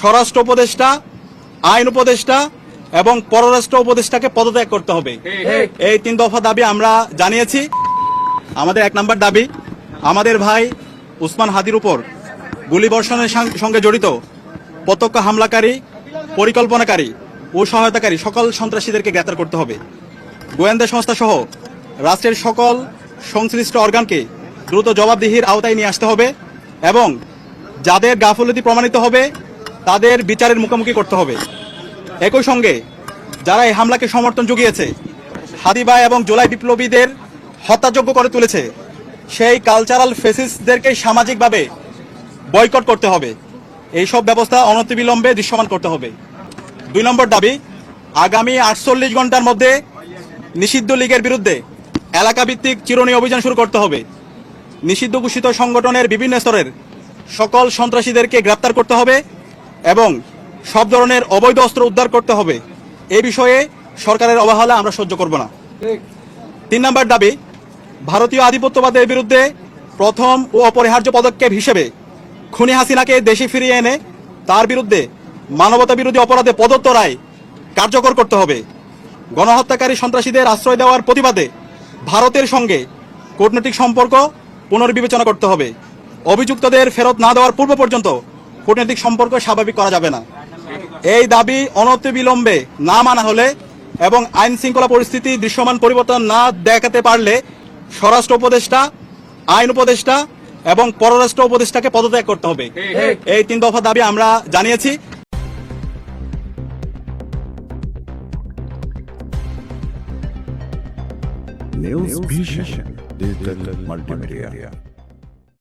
স্বরাষ্ট্র উপদেষ্টা, আইন উপদেষ্টা এবং পররাষ্ট্র উপদেষ্টাকে পদত্যাগ করতে হবে। এই 3 দফা দাবি আমরা জানিয়েছি। আমাদের 1 নম্বর দাবি, আমাদের ভাই উসমান হাদির উপর গুলিবর্ষণের সঙ্গে জড়িত প্রত্যক্ষ হামলাকারী, পরিকল্পনাকারী ও সহায়তাকারী সকল সন্ত্রাসীদেরকে গ্রেপ্তার করতে হবে। গোয়েন্দা সংস্থা সহ রাষ্ট্রের সকল সংশ্লিষ্ট অর্গানকে দ্রুত জবাবদিহির আওতায় নিয়ে আসতে হবে এবং যাদের গাফিলতি প্রমাণিত হবে তাদের বিচারের মুখোমুখি করতে হবে। একই সঙ্গে যারা এই হামলাকে সমর্থন জুগিয়েছে, হাদি ভাই এবং জুলাই বিপ্লবীদের হত্যাযোগ্য করে তুলেছে, সেই কালচারাল ফেসিস্টদেরকে সামাজিকভাবে বয়কট করতে হবে। এইসব ব্যবস্থা অনতিবিলম্বে দৃশ্যমান করতে হবে। 2 নম্বর দাবি, আগামী 48 ঘন্টার মধ্যে নিষিদ্ধ লীগের বিরুদ্ধে এলাকাভিত্তিক চিরুনি অভিযান শুরু করতে হবে। নিষিদ্ধ ঘোষিত সংগঠনের বিভিন্ন স্তরের সকল সন্ত্রাসীদেরকে গ্রেপ্তার করতে হবে এবং সব ধরনের অবৈধ অস্ত্র উদ্ধার করতে হবে। এই বিষয়ে সরকারের অবহেলা আমরা সহ্য করব না। 3 নম্বর দাবি, ভারতীয় আধিপত্যবাদের বিরুদ্ধে প্রথম ও অপরিহার্য পদক্ষেপ হিসেবে খুনি হাসিনাকে দেশে ফিরিয়ে এনে তার বিরুদ্ধে মানবতা বিরোধী অপরাধে প্রদত্ত রায় কার্যকর করতে হবে। গণহত্যাকারী সন্ত্রাসীদের আশ্রয় দেওয়ার প্রতিবাদে ভারতের সঙ্গে কূটনৈতিক সম্পর্ক পুনর্বিবেচনা করতে হবে। অভিযুক্তদের ফেরত না দেওয়ার পূর্ব পর্যন্ত কূটনৈতিক সম্পর্ক স্বাভাবিক করা যাবে না। এই দাবি অনতিবিলম্বে না মানা হলে এবং আইন শৃঙ্খলা পরিস্থিতি দৃশ্যমান পরিবর্তন না দেখাতে পারলে স্বরাষ্ট্র উপদেষ্টা, আইন উপদেষ্টা এবং পররাষ্ট্র উপদেষ্টাকে পদত্যাগ করতে হবে। এই 3 দফা দাবি আমরা জানিয়েছি। News Vision Digital Multimedia.